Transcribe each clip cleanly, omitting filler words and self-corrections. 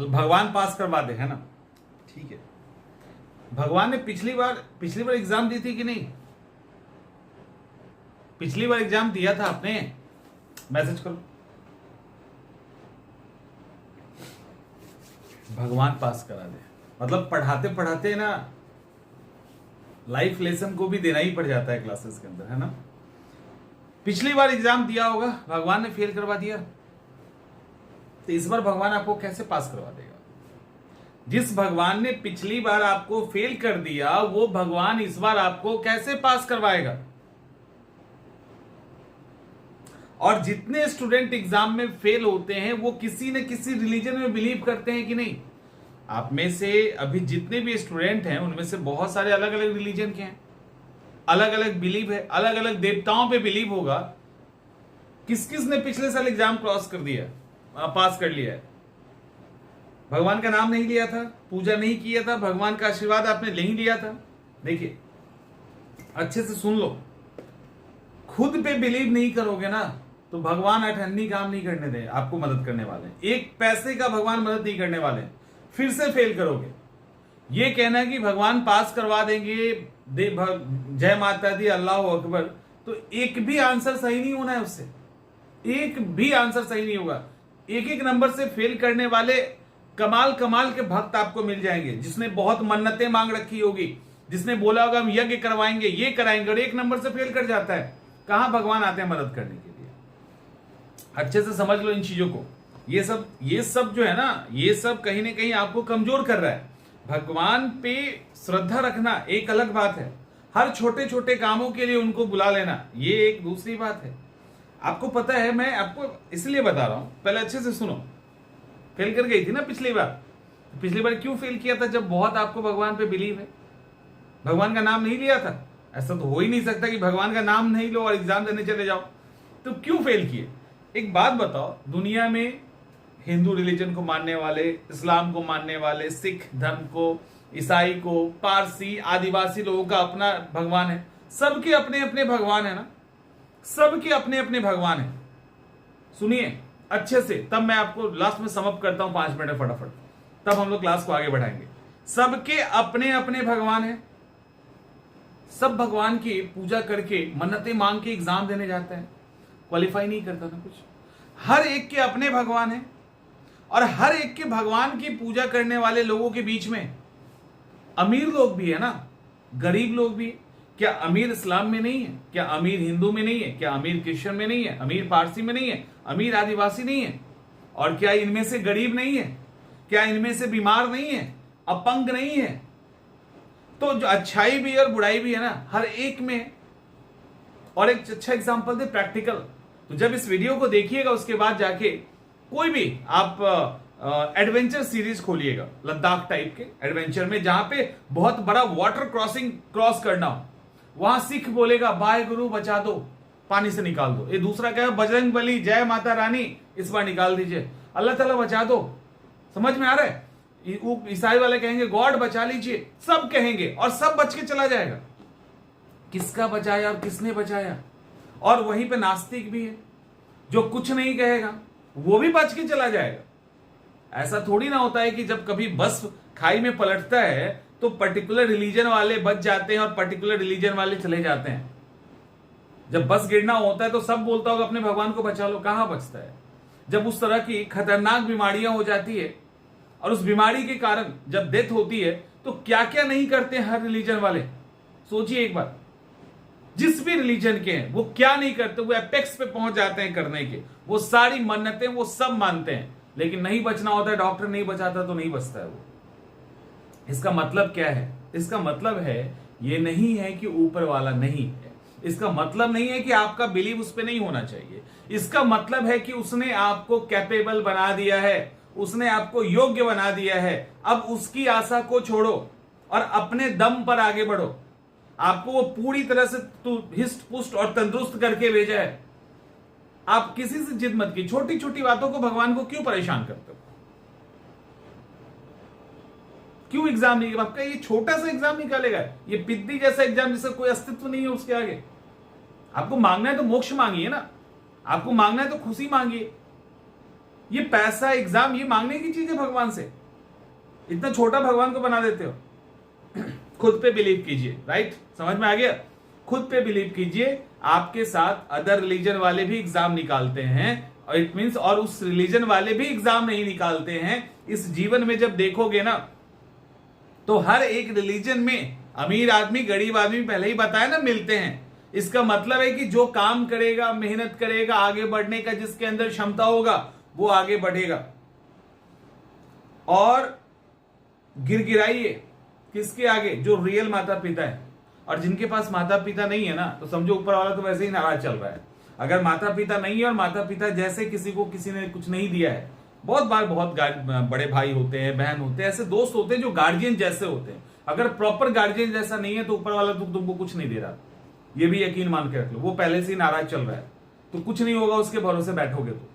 भगवान पास करवा दे, है ना? ठीक है, भगवान ने पिछली बार एग्जाम दी थी कि नहीं? पिछली बार एग्जाम दिया था आपने? मैसेज करो। भगवान पास करा दे, मतलब पढ़ाते पढ़ाते ना लाइफ लेसन को भी देना ही पड़ जाता है क्लासेस के अंदर, है ना? पिछली बार एग्जाम दिया होगा, भगवान ने फेल करवा दिया, तो इस बार भगवान आपको कैसे पास करवा देगा? जिस भगवान ने पिछली बार आपको फेल कर दिया, वो भगवान इस बार आपको कैसे पास करवाएगा? और जितने स्टूडेंट एग्जाम में फेल होते हैं वो किसी न किसी रिलीजन में बिलीव करते हैं कि नहीं? आप में से अभी जितने भी स्टूडेंट हैं उनमें से बहुत सारे अलग अलग रिलीजन के हैं, अलग अलग बिलीव है, अलग अलग देवताओं पे बिलीव होगा। किस किस ने पिछले साल एग्जाम क्रॉस कर दिया, पास कर लिया है? भगवान का नाम नहीं लिया था, पूजा नहीं किया था, भगवान का आशीर्वाद आपने नहीं लिया था। देखिए अच्छे से सुन लो, खुद पे बिलीव नहीं करोगे ना तो भगवान अठन्नी काम नहीं करने दे, आपको मदद करने वाले हैं। एक पैसे का भगवान मदद नहीं करने वाले हैं। फिर से फेल करोगे, ये कहना कि भगवान पास करवा देंगे, जय माता दी, अल्लाह अकबर, तो एक भी आंसर सही नहीं होना है उससे, एक भी आंसर सही नहीं होगा। एक एक नंबर से फेल करने वाले कमाल कमाल के भक्त आपको मिल जाएंगे, जिसने बहुत मन्नतें मांग रखी होगी, जिसने बोला होगा हम यज्ञ करवाएंगे, ये कराएंगे, और एक नंबर से फेल कर जाता है। कहां भगवान आते हैं मदद करने के लिए? अच्छे से समझ लो इन चीजों को। ये सब जो है ना, ये सब कहीं ना कहीं आपको कमजोर कर रहा है। भगवान पे श्रद्धा रखना एक अलग बात है, हर छोटे छोटे कामों के लिए उनको बुला लेना ये एक दूसरी बात है। आपको पता है, मैं आपको इसलिए बता रहा हूं, पहले अच्छे से सुनो। फेल कर गई थी ना पिछली बार क्यों फेल किया था? जब बहुत आपको भगवान पे बिलीव है, भगवान का नाम नहीं लिया था। ऐसा तो हो ही नहीं सकता कि भगवान का नाम नहीं लो और एग्जाम देने चले जाओ, तो क्यों फेल किए? एक बात बताओ, दुनिया में हिंदू रिलीजन को मानने वाले, इस्लाम को मानने वाले, सिख धर्म को, ईसाई को, पारसी, आदिवासी लोगों का अपना भगवान है, सबके अपने अपने भगवान है ना, सबके अपने अपने भगवान है। सुनिए अच्छे से, तब मैं आपको लास्ट में समअप करता हूं 5 मिनट फटाफट, तब हम लोग क्लास को आगे बढ़ाएंगे। सबके अपने अपने भगवान है, सब भगवान की पूजा करके मन्नतें मांग के एग्जाम देने जाते हैं, क्वालिफाई नहीं करता ना कुछ। हर एक के अपने भगवान है, और हर एक के भगवान की पूजा करने वाले लोगों के बीच में अमीर लोग भी है ना, गरीब लोग भी। क्या अमीर इस्लाम में नहीं है? क्या अमीर हिंदू में नहीं है? क्या अमीर क्रिश्चियन में नहीं है? अमीर पारसी में नहीं है? अमीर आदिवासी नहीं है? और क्या इनमें से गरीब नहीं है? क्या इनमें से बीमार नहीं है? अपंग नहीं है? तो जो अच्छाई भी है और बुराई भी है ना, हर एक में। और एक अच्छा एग्जांपल दे, प्रैक्टिकल। तो जब इस वीडियो को देखिएगा उसके बाद जाके कोई भी आप एडवेंचर सीरीज खोलिएगा, लद्दाख टाइप के एडवेंचर में, जहां पे बहुत बड़ा वाटर क्रॉस करना हो, वहां सिख बोलेगा बाय गुरु बचा दो, पानी से निकाल दो। ये दूसरा क्या है, बजरंग बली, जय माता रानी, इस बार निकाल दीजिए, अल्लाह ताला बचा दो। समझ में आ रहा है? ईसाई वाले कहेंगे गॉड बचा लीजिए, सब कहेंगे और सब बच के चला जाएगा। किसका बचाया और किसने बचाया? और वहीं पे नास्तिक भी है जो कुछ नहीं कहेगा, वो भी बच के चला जाएगा। ऐसा थोड़ी ना होता है कि जब कभी बस खाई में पलटता है तो पर्टिकुलर रिलीजन वाले बच जाते हैं और पर्टिकुलर रिलीजन वाले चले जाते हैं। जब बस गिरना होता है तो सब बोलता होगा अपने भगवान को बचा लो, कहां बचता है? जब उस तरह की खतरनाक बीमारियां हो जाती है और उस बीमारी के कारण जब डेथ होती है तो क्या क्या नहीं करते हैं हर रिलीजन वाले, सोचिए एक बार। जिस भी रिलीजन के हैं वो क्या नहीं करते, वो एपेक्स पे पहुंच जाते हैं करने के, वो सारी मन्नतें वो सब मानते हैं, लेकिन नहीं बचना होता है, डॉक्टर नहीं बचाता तो नहीं बचता है वो। इसका मतलब क्या है? इसका मतलब है ये नहीं है कि ऊपर वाला नहीं है, इसका मतलब नहीं है कि आपका बिलीव उस पर नहीं होना चाहिए, इसका मतलब है कि उसने आपको कैपेबल बना दिया है, उसने आपको योग्य बना दिया है। अब उसकी आशा को छोड़ो और अपने दम पर आगे बढ़ो। आपको वो पूरी तरह से हिस्ट पुष्ट और तंदुरुस्त करके भेजा है। आप किसी से जिद मत की, छोटी छोटी बातों को भगवान को क्यों परेशान करते हो? क्यों एग्जाम नहीं? आपका ये छोटा सा एग्जाम निकालेगा, ये पिद्दी जैसा एग्जाम जिसका कोई अस्तित्व नहीं है उसके आगे। आपको मांगना है तो मोक्ष मांगिए ना, आपको मांगना है तो खुशी मांगिए। ये पैसा, एग्जाम, ये मांगने की चीज है भगवान से? इतना छोटा भगवान को बना देते हो। खुद पे बिलीव कीजिए, राइट? समझ में आ गया? खुद पे बिलीव कीजिए। आपके साथ अदर रिलीजन वाले भी एग्जाम निकालते हैं, और इट मींस, और उस रिलीजन वाले भी एग्जाम नहीं निकालते हैं। इस जीवन में जब देखोगे ना, तो हर एक रिलीजन में अमीर आदमी, गरीब आदमी, पहले ही बताया ना, मिलते हैं। इसका मतलब है कि जो काम करेगा, मेहनत करेगा, आगे बढ़ने का जिसके अंदर क्षमता होगा, वो आगे बढ़ेगा। और गिड़गिड़ाइए किसके आगे? जो रियल माता पिता है। और जिनके पास माता पिता नहीं है ना, तो समझो ऊपर वाला तो वैसे ही नाराज चल रहा है। अगर माता पिता नहीं है, और माता पिता जैसे किसी को किसी ने कुछ नहीं दिया है, बहुत बार बहुत बड़े भाई होते हैं, बहन होते हैं, ऐसे दोस्त होते हैं जो गार्जियन जैसे होते हैं। अगर प्रॉपर गार्जियन जैसा नहीं है, तो ऊपर वाला तो तुमको कुछ नहीं दे रहा, ये भी यकीन मान के रख लो। वो पहले से ही नाराज चल रहा है, तो कुछ नहीं होगा उसके भरोसे बैठोगे तो।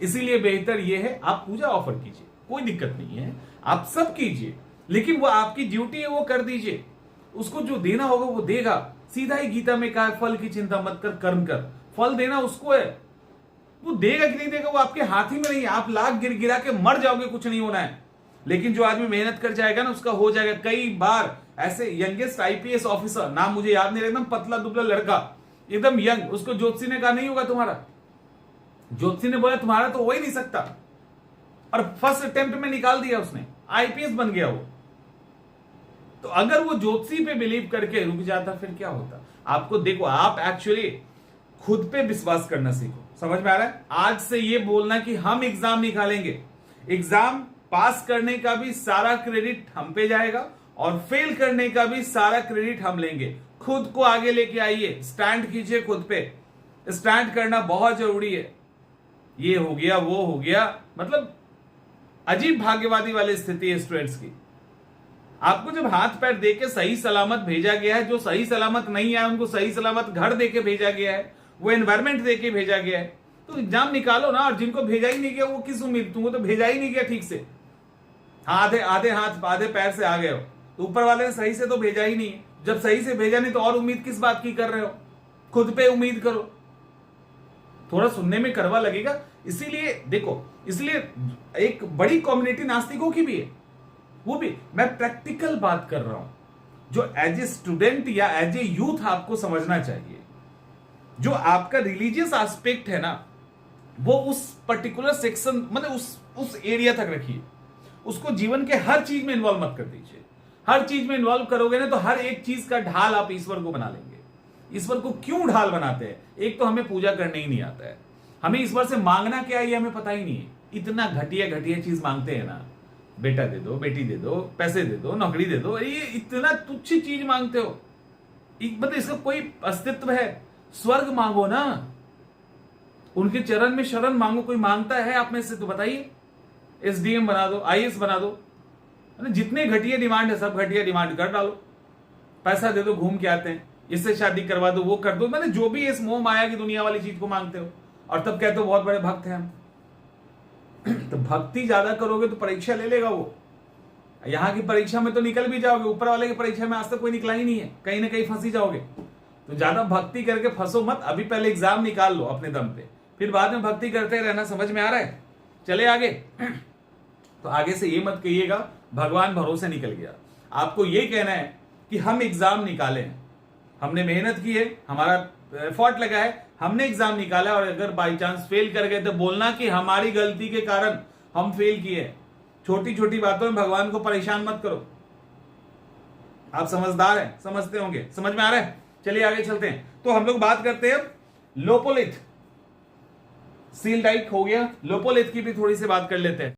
इसीलिए बेहतर ये है, आप पूजा ऑफर कीजिए, कोई दिक्कत नहीं है, आप सब कीजिए, लेकिन वो आपकी ड्यूटी है, वो कर दीजिए। उसको जो देना होगा वो देगा। सीधा ही गीता में कहा है, फल की चिंता मत कर, कर्म कर। फल देना उसको है, वो देगा कि नहीं देगा वो आपके हाथ ही में नहीं है। आप लाख गिरा के मर जाओगे, कुछ नहीं होना है। लेकिन जो आदमी मेहनत कर जाएगा ना, उसका हो जाएगा। कई बार ऐसे यंगेस्ट आईपीएस ऑफिसर, नाम मुझे याद नहीं, एकदम पतला दुबला लड़का, एकदम यंग, उसको ज्योतिषी ने कहा नहीं होगा तुम्हारा। ज्योतिषी ने बोला तुम्हारा तो हो ही नहीं सकता, और फर्स्ट अटेम्प्ट में निकाल दिया उसने, आईपीएस बन गया वो। तो अगर वो ज्योतिषी पे बिलीव करके रुक जाता, फिर क्या होता? आपको देखो, आप एक्चुअली खुद पे विश्वास करना सीखो। समझ में आ रहा है? आज से ये बोलना कि हम एग्जाम निकालेंगे, एग्जाम पास करने का भी सारा क्रेडिट हम पे जाएगा, और फेल करने का भी सारा क्रेडिट हम लेंगे। खुद को आगे लेके आइए, स्टैंड कीजिए खुद पे। स्टैंड करना बहुत जरूरी है। ये हो गया, वो हो गया, मतलब अजीब भाग्यवादी वाली स्थिति है स्टूडेंट्स की। आपको जब हाथ पैर देके सही सलामत भेजा गया है, जो सही सलामत नहीं है उनको सही सलामत घर देके भेजा गया है, वो एनवायरमेंट देके भेजा गया है, तो एग्जाम निकालो ना। और जिनको भेजा ही नहीं गया, वो किस उम्मीद? तुमको तो भेजा ही नहीं गया ठीक से, आधे आधे हाथ आधे पैर से आ गए हो, तो ऊपर वाले ने सही से तो भेजा ही नहीं है। जब सही से भेजा नहीं, तो और उम्मीद किस बात की कर रहे हो? खुद पे उम्मीद करो। थोड़ा सुनने में कड़वा लगेगा, इसीलिए देखो, इसलिए एक बड़ी कम्युनिटी नास्तिकों की भी है, वो भी मैं प्रैक्टिकल बात कर रहा हूं, जो एज ए स्टूडेंट या एज ए यूथ आपको समझना चाहिए। जो आपका रिलीजियस एस्पेक्ट है ना, वो उस पर्टिकुलर सेक्शन, मतलब उस एरिया तक रखिए। उसको जीवन के हर चीज में इन्वॉल्व मत कर दीजिए। हर चीज में इन्वॉल्व करोगे ना, तो हर एक चीज का ढाल आप ईश्वर को बना लेंगे। ईश्वर को क्यों ढाल बनाते हैं? एक तो हमें पूजा करने ही नहीं आता है, हमें ईश्वर से मांगना क्या है ये हमें पता ही नहीं है। इतना घटिया घटिया चीज मांगते हैं ना, बेटा दे दो, बेटी दे दो, पैसे दे दो, नौकरी दे दो, ये इतना तुच्छ चीज मांगते हो। मतलब इसका कोई अस्तित्व है? स्वर्ग मांगो ना, उनके चरण में शरण मांगो। कोई मांगता है आप में से? तो बताइए। एसडीएम बना दो, आईएएस बना दो, जितने घटिया डिमांड है सब घटिया डिमांड कर डालो। पैसा दे दो, घूम के आते हैं, इससे शादी करवा दो, वो कर दो, मैंने जो भी इस मोह माया की दुनिया वाली चीज को मांगते हो, और तब कहते हो बहुत बड़े भक्त हैं हम। तो भक्ति ज्यादा करोगे तो परीक्षा ले लेगा वो। यहां की परीक्षा में तो निकल भी जाओगे, ऊपर वाले की परीक्षा में आज तक कोई निकला ही नहीं है, कहीं ना कहीं फंसी जाओगे। तो ज्यादा भक्ति करके फंसो मत। अभी पहले एग्जाम निकाल लो अपने दम पे, फिर बाद में भक्ति करते रहना। समझ में आ रहा है? चले आगे। तो आगे से ये मत कहिएगा भगवान भरोसे निकल गया। आपको ये कहना है कि हम एग्जाम निकाले हैं, हमने मेहनत की है, हमारा एफर्ट लगा है, हमने एग्जाम निकाला, और अगर बाई चांस फेल कर गए तो बोलना कि हमारी गलती के कारण हम फेल किए। छोटी छोटी बातों में भगवान को परेशान मत करो। आप समझदार हैं, समझते होंगे। समझ में आ रहा है? चलिए आगे चलते हैं। तो हम लोग बात करते हैं लोपोलिथ। सील टाइट हो गया, लोपोलिथ की भी थोड़ी सी बात कर लेते हैं।